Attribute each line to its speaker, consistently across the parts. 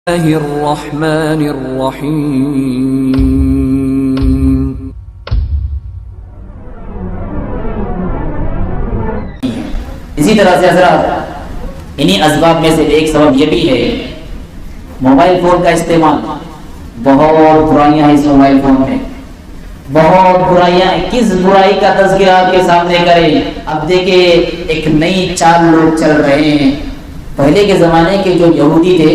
Speaker 1: الرحمن الرحیم.
Speaker 2: اسی طرح سے حضرات انہی اسباب میں سے ایک سبب یہ بھی ہے موبائل فون کا استعمال. بہت برائیاں ہیں اس موبائل فون میں، بہت برائیاں ہیں. کس برائی کا تذکرہ آپ کے سامنے کریں؟ اب دیکھیں ایک نئی چال لوگ چل رہے ہیں. پہلے کے زمانے کے جو یہودی تھے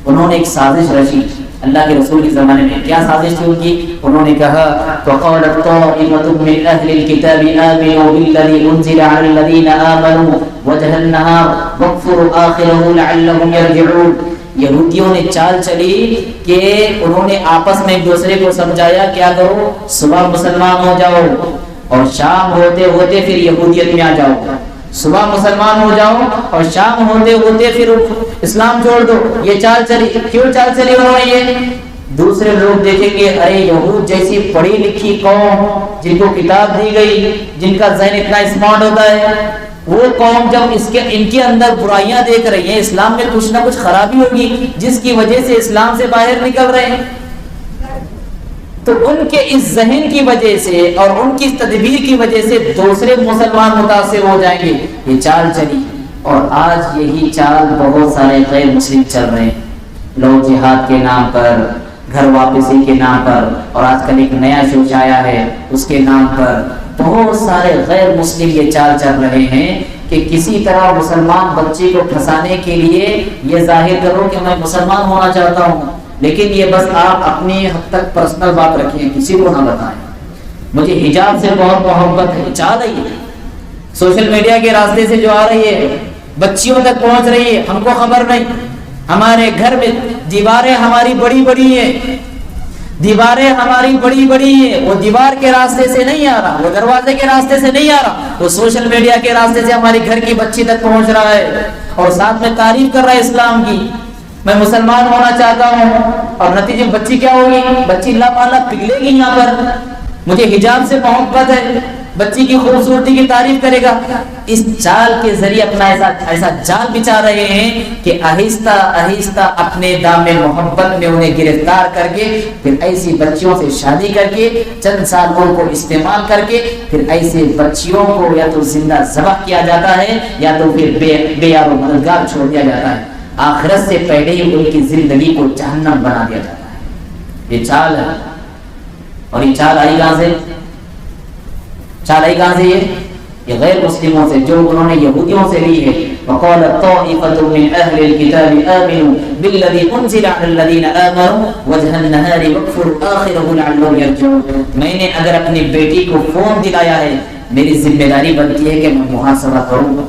Speaker 2: انہوں نے ایک سازش رچی اللہ کے رسول کے زمانے میں. کیا سازش تھی ان کی؟ انہوں نے کہا وَقَالَتْ طَائِفَةٌ مِّنْ أَهْلِ الْكِتَابِ آمِنُوا بِالَّذِي أُنزِلَ عَلَى الَّذِينَ آمَنُوا وَجْهَ النَّهَارِ وَاكْفُرُوا آخِرَهُ لَعَلَّهُمْ يَرْجِعُونَ. یہودیوں نے چال چلی کہ انہوں نے آپس میں ایک دوسرے کو سمجھایا کیا کرو صبح مسلمان ہو جاؤ اور شام ہوتے ہوتے پھر یہودیت میں آ جاؤ. صبح مسلمان ہو جاؤ اور شام ہوتے ہوتے پھر اسلام چھوڑ دو. یہ چال چلی. کیوں چال چلی انہوں نے؟ یہ دوسرے لوگ دیکھیں گے ارے یہود جیسی پڑھی لکھی قوم جن کو کتاب دی گئی، جن کا ذہن اتنا اسمارٹ ہوتا ہے، وہ قوم جب ان کے اندر برائیاں دیکھ رہی ہیں، اسلام میں کچھ نہ کچھ خرابی ہوگی جس کی وجہ سے اسلام سے باہر نکل رہے ہیں، تو ان کے اس ذہن کی وجہ سے اور ان کی تدبیر کی وجہ سے دوسرے مسلمان متاثر ہو جائیں گے. یہ چال چلی اور آج یہی چال بہت سارے غیر مسلم چل رہے ہیں. لوگ جہاد کے نام پر، گھر واپسی کے نام پر، اور آج کل ایک نیا شوش آیا ہے اس کے نام پر بہت سارے غیر مسلم یہ چال چل رہے ہیں کہ کسی طرح مسلمان بچے کو پھنسانے کے لیے یہ ظاہر کرو کہ میں مسلمان ہونا چاہتا ہوں، لیکن یہ بس آپ اپنی حد تک پرسنل بات رکھیں، کسی کو نہ بتائیں. مجھے حجاب سے بہت محبت ہے. چال رہی ہے سوشل میڈیا کے راستے سے جو آ رہی ہے بچیوں تک پہنچ رہی ہے، ہم کو خبر نہیں. ہمارے گھر میں دیواریں ہماری بڑی بڑی ہیں، دیواریں ہماری بڑی بڑی ہیں، وہ دیوار کے راستے سے نہیں آ رہا، وہ دروازے کے راستے سے نہیں آ رہا، وہ سوشل میڈیا کے راستے سے ہماری گھر کی بچی تک پہنچ رہا ہے اور ساتھ میں تعریف کر رہا ہے اسلام کی، میں مسلمان ہونا چاہتا ہوں. اور نتیجے میں بچی کیا ہوگی؟ بچی اللہ تعالیٰ پگھلے گی. یہاں پر مجھے حجاب سے محبت ہے، بچی کی خوبصورتی کی تعریف کرے گا. اس چال کے ذریعے اپنا ایسا جال بچھا رہے ہیں کہ آہستہ آہستہ اپنے دام محبت میں انہیں گرفتار کر کے پھر ایسی بچیوں سے شادی کر کے چند سالوں کو استعمال کر کے پھر ایسے بچیوں کو یا تو زندہ ذبح کیا جاتا ہے یا تو پھر بے یار و مددگار چھوڑ دیا جاتا ہے. آخرت سے پہلے ہی ان کی زندگی کو جہنم بنا دیا جاتا ہے. یہ چال ہے. اور یہ چال آئی کہاں سے؟ چال آئی کہاں سے؟ یہ غیر مسلموں سے جو انہوں نے یہودیوں سے لی ہے. وَقَالَتْ طَائِفَةٌ مِّنْ أَهْلِ الْكِتَابِ آمِنُوا بِالَّذِي أُنزِلَ عَلَى الَّذِينَ آمَنُوا وَجْهَ النَّهَارِ وَاكْفُرُوا آخِرَهُ لَعَلَّهُمْ يَرْجِعُونَ. میں نے اگر اپنی بیٹی کو فون دلایا ہے، میری ذمہ داری بنتی ہے کہ میں محاسبہ کروں،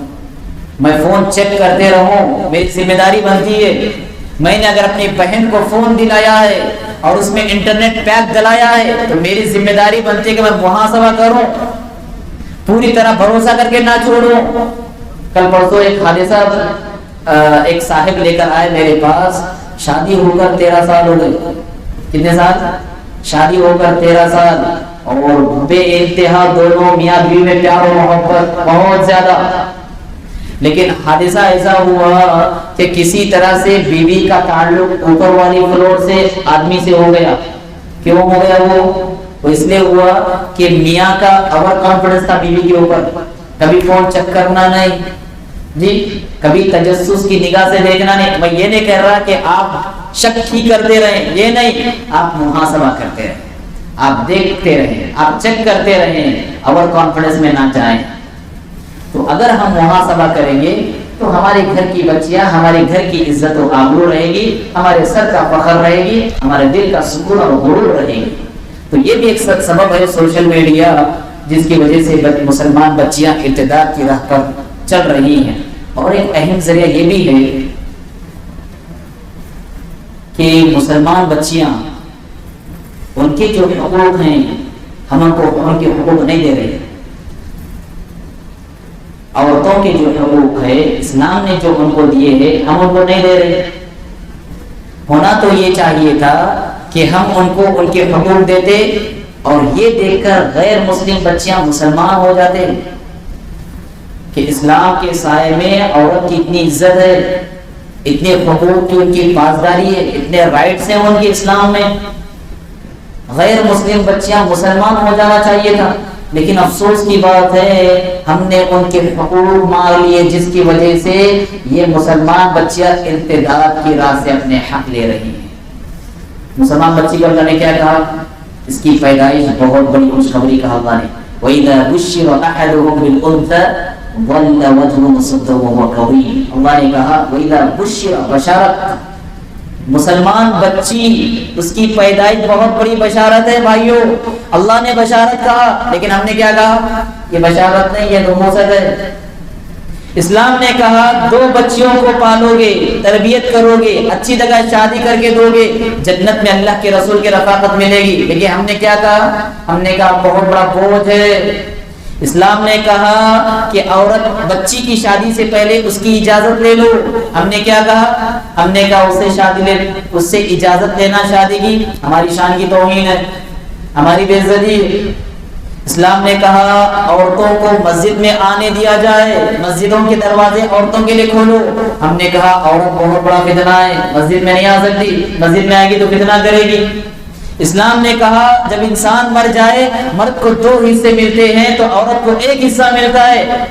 Speaker 2: میں فون چیک کرتے رہوں، میری ذمہ داری بنتی ہے. میں نے اگر اپنی بہن کو فون دلایا ہے اور اس میں انٹرنیٹ پیک دلایا ہے تو میری ذمہ داری بنتی ہے کہ میں محاسبہ کروں، پوری طرح بھروسہ کر کے نہ چھوڑوں. کل پرسوں ایک حادثہ ایک صاحب لے کر آئے میرے پاس، شادی ہو کر 13 سال ہو گئے. کتنے سال؟ شادی ہو کر 13 سال اور بے انتہا دونوں میاں بیوی میں پیار و محبت بہت زیادہ. لیکن حادثہ ایسا ہوا کہ کسی طرح سے بیوی کا تعلق اوپر والی فلور سے آدمی سے ہو گیا. کیوں ہو گیا؟ وہ اس لیے ہوا کہ میاں کا اوور کانفیڈنس تھا بیوی کے اوپر. کبھی فون چیک کرنا نہیں جی، کبھی تجسس کی نگاہ سے دیکھنا نہیں. میں یہ نہیں کہہ رہا کہ آپ شک ہی کرتے رہیں، یہ نہیں، آپ محاسبہ کرتے رہیں، آپ دیکھتے رہیں، آپ چیک کرتے رہیں، اوور کانفیڈنس میں نہ جائیں. تو اگر ہم محاسبہ کریں گے تو ہمارے گھر کی بچیاں ہمارے گھر کی عزت و آبرو رہے گی، ہمارے سر کا فخر رہے گی، ہمارے دل کا سکون اور غرور رہے گی. تو یہ بھی ایک سبب ہے سوشل میڈیا جس کی وجہ سے مسلمان بچیاں ارتداد کی راہ پر چل رہی ہیں. اور ایک اہم ذریعہ یہ بھی ہے کہ مسلمان بچیاں ان کے جو حقوق ہیں ہم ان کو ان کے حقوق نہیں دے رہے. عورتوں کے جو حقوق ہے اسلام نے جو ان کو دیے ہیں ہم ان کو نہیں دے رہے. ہونا تو یہ چاہیے تھا کہ ہم ان کو ان کے حقوق دیتے اور یہ دیکھ کر غیر مسلم بچیاں مسلمان ہو جاتے کہ اسلام کے سائے میں عورت کی اتنی عزت ہے، اتنے حقوق کی ان کی پاسداری ہے، اتنے رائٹس ہیں ان کے اسلام میں. غیر مسلم بچیاں مسلمان ہو جانا چاہیے تھا، لیکن افسوس کی بات ہے ہم نے ان کے حقوق مانگ لیے، جس کی وجہ سے یہ مسلمان بچیاں ارتداد کی راہ سے اپنے حق لے رہی ہیں. مسلمان بچی کو اللہ نے کیا کہا؟ اس کی پیدائش بہت بڑی خوشخبری کہا اللہ نے. وَإِذَا بُشِّرَ أَحَدُهُم بِالْأُنثَىٰ ظَلَّ وَجْهُهُ مُسْوَدًّا وَهُوَ كَظِيمٌ. اللہ نے کہا وَإِذَا بُشِّرَ، بشارت، مسلمان بچی اس کی پیدائش بہت بڑی بشارت ہے بھائیوں. اللہ نے بشارت کہا، لیکن ہم نے کیا کہا؟ یہ بشارت نہیں، یہ نبوت ہے. اسلام نے کہا 2 بچیوں کو پالو گے، تربیت کرو گے، اچھی جگہ شادی کر کے دو گے، جنت میں اللہ کے رسول کی رفاقت ملے گی. لیکن ہم نے کیا کہا؟ ہم نے کہا بہت بڑا بوجھ ہے. اسلام نے کہا کہ عورت بچی کی شادی سے پہلے اس کی اجازت لے لو. ہم نے کیا کہا؟ ہم نے کہا اس سے اجازت لینا شادی کی ہماری شان کی توہین ہے، ہماری بے عزتی ہے. اسلام نے کہا عورتوں کو مسجد میں آنے دیا جائے، مسجدوں کے دروازے عورتوں کے لیے کھولو. ہم نے کہا عورت بہت بڑا فتنہ ہے، مسجد میں نہیں آ سکتی، مسجد میں آئے گی تو فتنہ کرے گی. اسلام نے کہا جب انسان مر جائے، مرد کو 2 حصے ملتے ہیں تو عورت کو 1 حصہ ملتا ہے.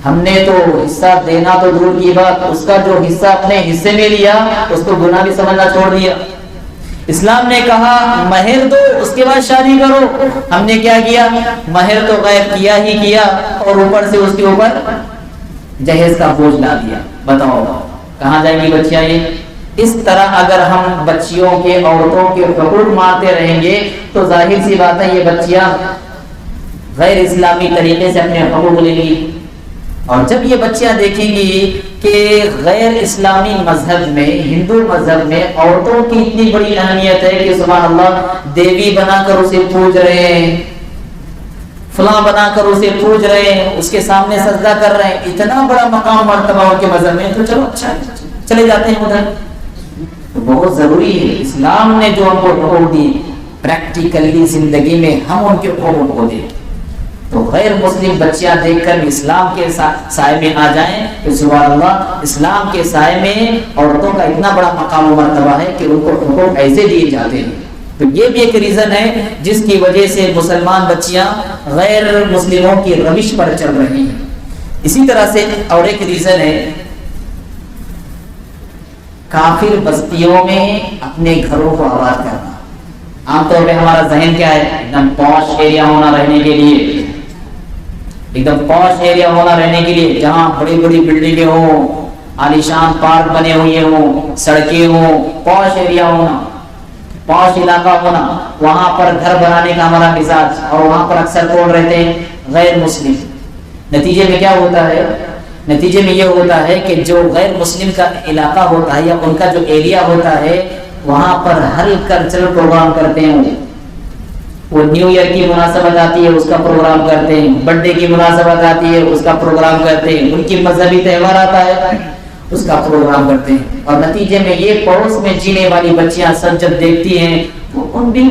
Speaker 2: ہم نے تو حصہ دینا تو دور کی بات، اس کا جو حصہ اپنے حصے میں لیا اس کو گناہ بھی سمجھنا چھوڑ دیا. اسلام نے کہا مہر دو، اس کے بعد شادی کرو. ہم نے کیا کیا؟ مہر تو غائب کیا ہی کیا، اور اوپر سے اس کے اوپر جہیز کا بوجھ لا دیا. بتاؤ کہاں جائیں گی بچیاں؟ یہ اس طرح اگر ہم بچیوں کے، عورتوں کے حقوق مارتے رہیں گے تو ظاہر سی بات ہے یہ بچیاں غیر اسلامی طریقے سے اپنے حقوق لیں گی. اور جب یہ بچیاں دیکھیں گی کہ غیر اسلامی مذہب میں، ہندو مذہب میں عورتوں کی اتنی بڑی اہمیت ہے کہ سبحان اللہ دیوی بنا کر اسے پوج رہے ہیں، فلاں بنا کر اسے پوج رہے ہیں، اس کے سامنے سجدہ کر رہے ہیں، اتنا بڑا مقام مرتبہ ان کے مذہب میں، تو چلو اچھا چلے جاتے ہیں ادھر. بہت ضروری ہے اسلام نے جو ہم کو حقوق دی پریکٹیکلی زندگی میں ہم ان کے حقوق کو دیں. تو غیر مسلم بچیاں دیکھ کر اسلام کے سائے میں آ جائیں کہ سبحان اللہ اسلام کے سائے میں عورتوں کا اتنا بڑا مقام و مرتبہ ہے کہ ان کو حقوق ایسے دیے جاتے ہیں. تو یہ بھی ایک ریزن ہے جس کی وجہ سے مسلمان بچیاں غیر مسلموں کی روش پر چل رہی ہیں. اسی طرح سے اور ایک ریزن ہے کافر بستیوں میں اپنے گھروں کو آباد کرنا. عام طور پہ ہمارا ذہن کیا ہے؟ ایک دم پوش ایریا ہونا رہنے کے لیے، ایک دم پوش ایریا ہونا رہنے کے لیے جہاں بڑی بڑی بلڈنگیں ہوں، عالیشان پارک بنے ہوئے ہوں، سڑکیں ہوں، پوش ایریا ہونا، پوش علاقہ ہونا. وہاں پر گھر بنانے کا ہمارا مزاج، اور وہاں پر اکثر کون رہتے ہیں؟ غیر مسلم. نتیجے میں کیا ہوتا ہے؟ نتیجے میں یہ ہوتا ہے کہ جو غیر مسلم کا علاقہ ہوتا ہے یا ان کا جو ایریا ہوتا ہے وہاں پر ہر کلچرل پروگرام کرتے ہیں. وہ نیو ایئر کی مناسبت آتی ہے اس کا پروگرام کرتے ہیں، برتھ ڈے کی مناسبت آتی ہے اس کا پروگرام کرتے ہیں، ان کی مذہبی تہوار آتا ہے اس کا پروگرام کرتے ہیں. اور نتیجے میں یہ پڑوس میں جینے والی بچیاں سب جب دیکھتی ہیں وہ بھی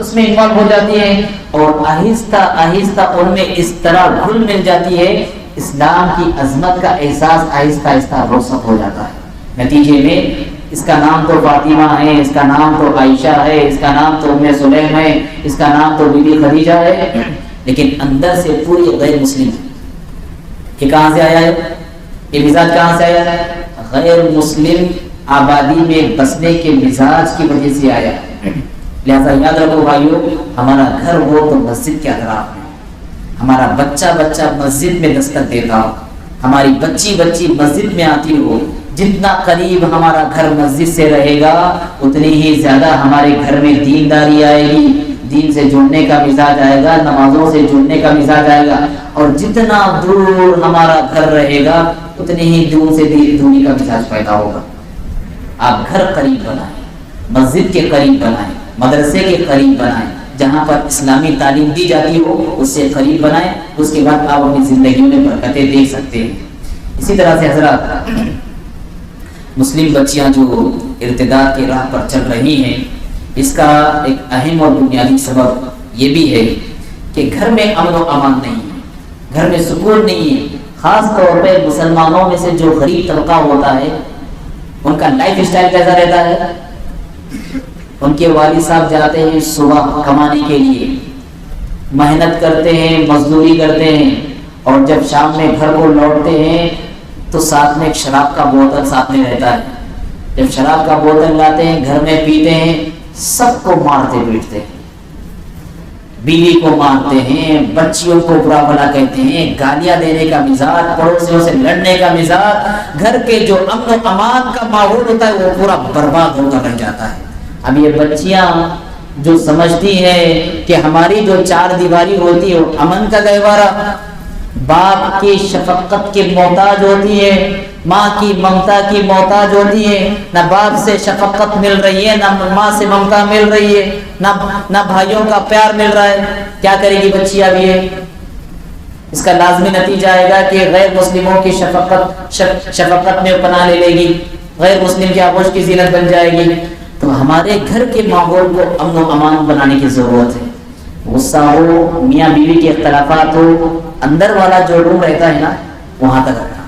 Speaker 2: اس میں انوالو ہو جاتی ہیں، اور آہستہ آہستہ ان میں اس طرح گھل مل جاتی ہے، اسلام کی عظمت کا احساس آہستہ آہستہ روشن ہو جاتا ہے. نتیجے میں اس کا نام تو فاطمہ ہے، اس کا نام تو عائشہ ہے، اس کا نام تو ام سلیم ہے، اس کا نام تو بی بی خدیجہ ہے، لیکن اندر سے پوری غیر مسلم ہے. یہ کہاں سے آیا ہے؟ یہ مزاج کہاں سے آیا ہے؟ غیر مسلم آبادی میں بسنے کے مزاج کی وجہ سے آیا ہے. لہذا یاد رکھو بھائیو، ہمارا گھر ہو تو مسجد کے اطراف میں، ہمارا بچہ مسجد میں دستک دیتا ہو، ہماری بچی مسجد میں آتی ہو. جتنا قریب ہمارا گھر مسجد سے رہے گا اتنی ہی زیادہ ہمارے گھر میں دینداری آئے گی، دین سے جڑنے کا مزاج آئے گا، نمازوں سے جڑنے کا مزاج آئے گا. اور جتنا دور ہمارا گھر رہے گا اتنی ہی دور سے دوری کا مزاج پیدا ہوگا. آپ گھر قریب بنائیں، مسجد کے قریب بنائیں، مدرسے کے قریب بنائیں، جہاں پر اسلامی تعلیم دی جاتی ہو اس سے قریب بنائیں. اس کے بعد آپ اپنی زندگی میں برکتیں دیکھ سکتے ہیں. اسی طرح سے حضرات مسلم بچیاں جو ارتداد کی راہ پر چل رہی ہیں اس کا ایک اہم اور بنیادی سبب یہ بھی ہے کہ گھر میں امن و امان نہیں ہے، گھر میں سکون نہیں ہے. خاص طور پہ مسلمانوں میں سے جو غریب طبقہ ہوتا ہے ان کا لائف اسٹائل کیسا رہتا ہے؟ ان کے والد صاحب جاتے ہیں صبح کمانے کے لیے، محنت کرتے ہیں، مزدوری کرتے ہیں، اور جب شام میں گھر کو لوٹتے ہیں تو ساتھ میں ایک شراب کا بوتل ساتھ میں رہتا ہے۔ جب شراب کا بوتل لاتے ہیں گھر میں پیتے ہیں، سب کو مارتے پیٹتے ہیں، بیوی کو مارتے ہیں، بچیوں کو برا بھلا کہتے ہیں، گالیاں دینے کا مزاج، پڑوسیوں سے لڑنے کا مزاج، گھر کے جو امن و امان کا ماحول ہوتا ہے وہ پورا برباد ہو کر رہ جاتا ہے۔ اب یہ بچیاں جو سمجھتی ہیں کہ ہماری جو چار دیواری ہوتی ہے وہ امن کا گہوارہ، باپ کی شفقت کے محتاج ہوتی ہے، ماں کی ممتا کی محتاج ہوتی ہے، نہ باپ سے شفقت مل رہی ہے، نہ ماں سے ممتا مل رہی ہے، نہ بھائیوں کا پیار مل رہا ہے، کیا کرے گی بچی؟ اب یہ اس کا لازمی نتیجہ آئے گا کہ غیر مسلموں کی شفقت میں پناہ لے گی، غیر مسلم کی آغوش کی زینت بن جائے گی۔ تو ہمارے گھر کے ماحول کو امن و امان بنانے کی ضرورت ہے۔ غصہ ہو، میاں بیوی کے اختلافات ہو، اندر والا جو روم رہتا ہے نا وہاں تک رکھنا۔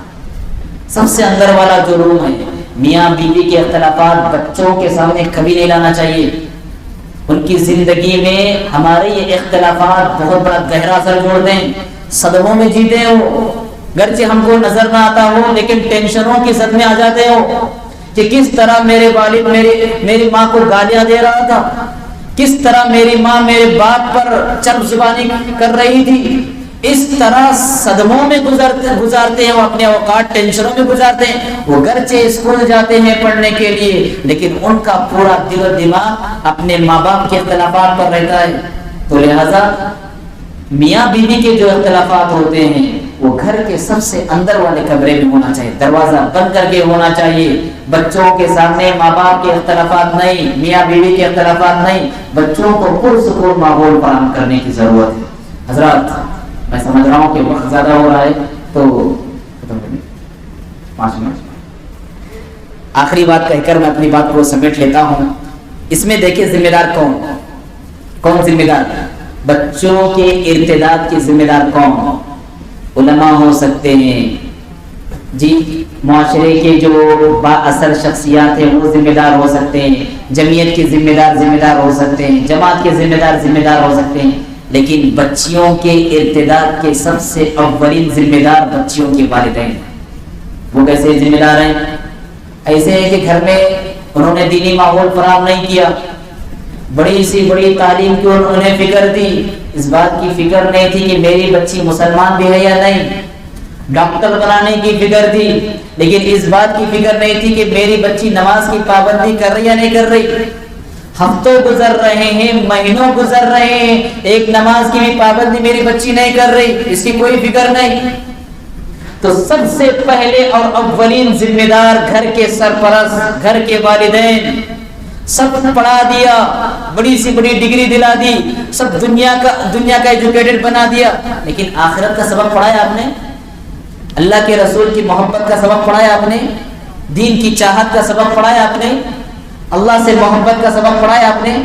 Speaker 2: سب سے اندر والا جو روم ہے، میاں بیوی کے اختلافات بچوں کے سامنے کبھی نہیں لانا چاہیے۔ ان کی زندگی میں ہمارے یہ اختلافات بہت بڑا گہرا اثر چھوڑتے ہیں، صدموں میں جیتے ہیں وہ، گرچہ ہم کو نظر نہ آتا ہو لیکن ٹینشنوں کی صدمے آ جاتے ہو کہ کس طرح میرے والد میری ماں کو گالیاں دے رہا تھا، کس طرح میری ماں میرے باپ پر چرب زبانی کر رہی تھی۔ اس طرح صدموں میں گزارتے ہیں وہ، اپنے اوقات ٹینشنوں میں گزارتے ہیں۔ وہ گرچہ اسکول جاتے ہیں پڑھنے کے لیے لیکن ان کا پورا دل و دماغ اپنے ماں باپ کے اختلافات پر رہتا ہے۔ تو لہذا میاں بیوی کے جو اختلافات ہوتے ہیں وہ گھر کے سب سے اندر والے کمرے میں ہونا چاہیے، دروازہ بند کر کے ہونا چاہیے۔ بچوں کے سامنے ماں باپ کے اختلافات نہیں، میاں بیوی کے اختلافات نہیں، بچوں کو پرسکون ماحول فراہم کرنے کی ضرورت ہے۔ حضرات میں سمجھ رہا ہوں کہ وقت زیادہ ہو رہا ہے تو 5 منٹ آخری بات کہہ کر میں اپنی بات کو سمیٹ لیتا ہوں۔ اس میں دیکھیں ذمہ دار کون ذمہ دار؟ بچوں کے ارتداد کی ذمہ دار کون؟ علماء ہو سکتے ہیں جی، معاشرے کے جو با اثر شخصیات ہیں وہ ذمہ دار ہو سکتے ہیں، جمعیت کے ذمہ دار ہو سکتے ہیں، جماعت کے ذمہ دار ہو سکتے ہیں، لیکن بچیوں کے ارتداد کے سب سے اولین ذمہ دار بچیوں کے والدین ہیں۔ وہ کیسے ذمہ دار ہیں؟ ایسے ہے کہ گھر میں انہوں نے دینی ماحول فراہم نہیں کیا، بڑی سی بڑی تعلیم کی انہیں فکر تھی، اس بات کی فکر نہیں تھی کہ میری بچی مسلمان بھی ہے یا نہیں، ڈاکٹر بنانے کی فکر تھی لیکن اس بات کی فکر نہیں تھی کہ میری بچی نماز کی پابندی کر رہی یا نہیں کر رہی۔ ہفتوں گزر رہے ہیں، مہینوں گزر رہے ہیں، ایک نماز کی بھی پابندی میری بچی نہیں کر رہی، اس کی کوئی فکر نہیں۔ تو سب سے پہلے اور اولین ذمہ دار گھر کے سرپرست، گھر کے والدین۔ سب پڑھا دیا، بڑی سی بڑی ڈگری دلا دی، سب دنیا کا ایجوکیٹڈ بنا دیا، لیکن آخرت کا سبق پڑھایا آپ نے؟ اللہ کے رسول کی محبت کا سبق پڑھایا آپ نے؟ دین کی چاہت کا سبق پڑھایا آپ نے؟ اللہ سے محبت کا سبق پڑھایا آپ نے؟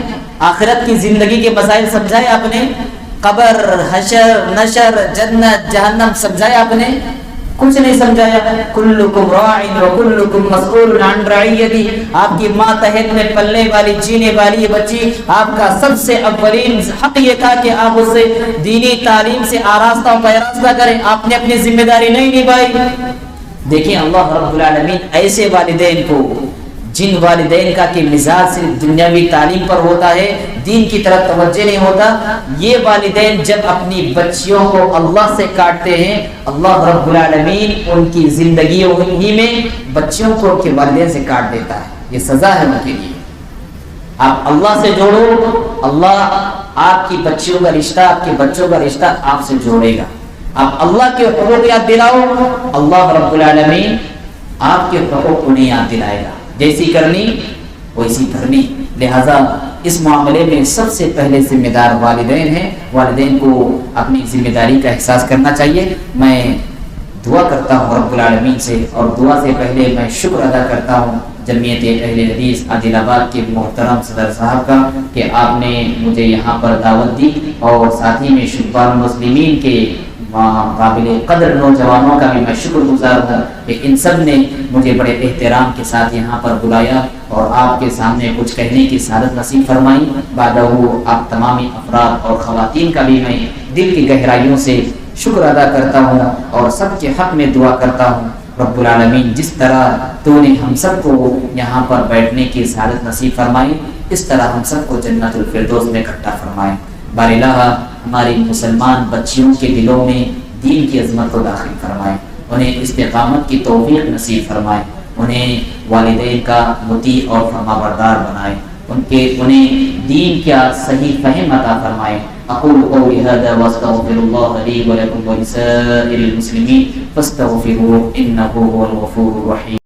Speaker 2: آخرت کی زندگی کے مسائل سمجھائے آپ نے؟ قبر، حشر، نشر، جنت، جہنم سمجھایا آپ نے؟ کچھ نہیں سمجھایا۔ کلکم راع وکلکم مسئول عن رعیتی، آپ کی ماں تحت میں پلنے والی جینے والی بچی، آپ کا سب سے اولین حق یہ تھا کہ آپ اسے دینی تعلیم سے آراستہ و پیراستہ کریں، آپ نے اپنی ذمہ داری نہیں نبھائی۔ دیکھیں اللہ رب العالمین ایسے والدین کو، جن والدین کا کہ مزاج صرف دنیاوی تعلیم پر ہوتا ہے، دین کی طرف توجہ نہیں ہوتا، یہ والدین جب اپنی بچیوں کو اللہ سے کاٹتے ہیں، اللہ رب العالمین ان کی زندگیوں ہی میں بچیوں کو ان کے والدین سے کاٹ دیتا ہے۔ یہ سزا ہے ان کے لیے۔ آپ اللہ سے جوڑو، اللہ آپ کی بچیوں کا رشتہ، آپ کے بچوں کا رشتہ آپ سے جوڑے گا۔ آپ اللہ کے حقوق یاد دلاؤ، اللہ رب العالمین آپ کے حقوق انہیں یاد دلائے گا، جیسی کرنی ویسی بھرنی۔ لہذا اس معاملے میں سب سے پہلے ذمہ دار والدین ہیں، والدین کو اپنی ذمہ داری کا احساس کرنا چاہیے۔ میں دعا کرتا ہوں رب العالمین سے، اور دعا سے پہلے میں شکر ادا کرتا ہوں جمعیت اہل حدیث عادل آباد کے محترم صدر صاحب کا کہ آپ نے مجھے یہاں پر دعوت دی، اور ساتھ ہی میں شبان مسلمین کے وہاں قابل قدر نوجوانوں کا بھی میں شکر گزار ہوں کہ ان سب نے مجھے بڑے احترام کے ساتھ یہاں پر بلایا اور آپ کے سامنے کچھ کہنے کی سعادت نصیب فرمائی. بعد وہ آپ تمامی افراد اور خواتین کا بھی میں دل کی گہرائیوں سے شکر ادا کرتا ہوں اور سب کے حق میں دعا کرتا ہوں. رب العالمین جس طرح تو نے ہم سب کو یہاں پر بیٹھنے کی سعادت نصیب فرمائی اس طرح ہم سب کو جنت الفردوس میں اکٹھا فرمائے. بار الہ ہماری مسلمان بچیوں کے دلوں میں دین کی عظمت کو داخل فرمائے, انہیں استقامت کی توفیق نصیب فرمائے, انہیں والدین کا مطیع اور فرمانبردار بنائے, انہیں دین کا صحیح فہم عطا فرمائے. اقول قولی هذا واستغفر الله لي ولكم ولسائر المسلمين فاستغفروه انه هو الغفور الرحيم.